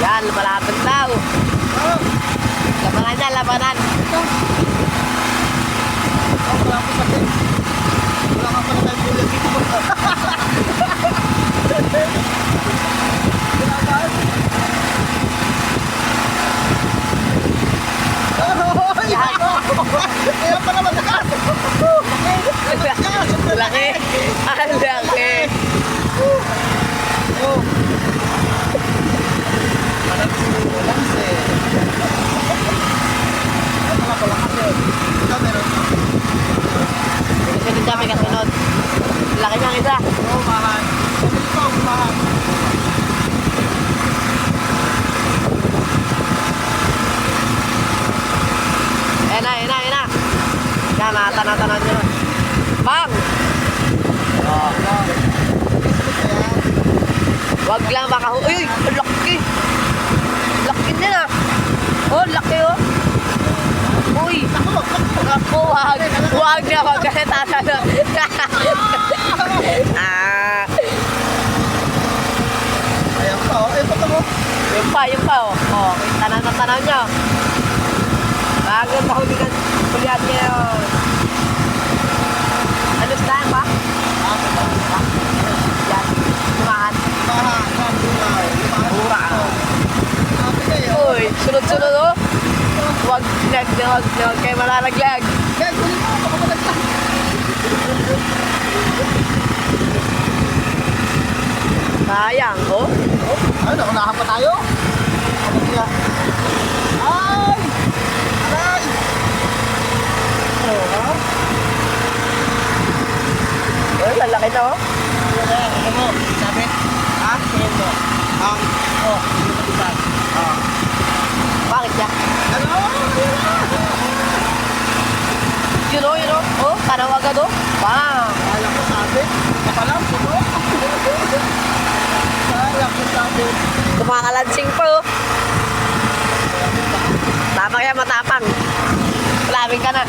Yan, malapit daw. Oh, Labanan na, labanan. ito. Oh, wala ko sakit. Wala ka pala tayong bulan dito. Kinabahan. Oh, Yan. kaya pala matakas. Laki. Ang laki. Oh. Parang sinulan eh. Ay, pala pala kasi. Ito meron. Kasunod kami, kasunod. Laki niyang isa. Oo, mahal. Sabi ko, mahal. Ayan na, ayan na, ayan na. Yan, tanaw-tanaw nyo. Bang! Oh. Wag lang baka... Uy, ang laki! Laki din ah! Oh, laki oh! Uy! Ako, wag! Wag na, wag ka tatanong. Ah! Ayan pa, oh. Ito mo. Yung pa oh. Oh, tanaw nyo. Bago pahulihan niya yun. Ano saan ba? Yan, lumahan. Mahal. Mura. Sabi kayo. Uy, sunod-sunod oh. Wag kayo malalaglag. Yan, kunin mo. Pakapalag ka. Sayang oh. Ay, naunahan pa tayo. Ano kaya? Ay! Aray! Oh, ha? Uy, lalaki na oh. Ano mo? Sabi? Ha? Tingin mo? Oh, hindi mo isa. Bakit niya? Ano? Yun oh. Oh, tanaw agad oh. Bang! Kala ko sabi. Kapalam, puto. Kala ko sabi. Kumakalansing pa oh. Tapang yan, matapang. Malaming ka na.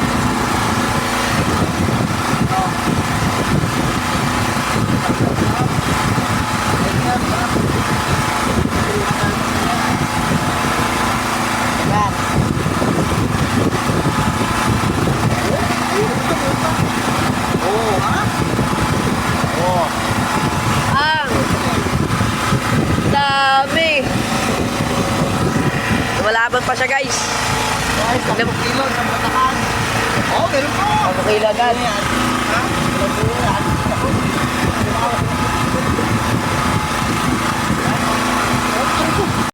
Yan. Oo, ha? Oo. Ang dami. Lumalaban pa siya guys. Guys, 10 kilo sa Batakan. Oo, meron po. Ang makailagan. Ayan. Ha? Meron po.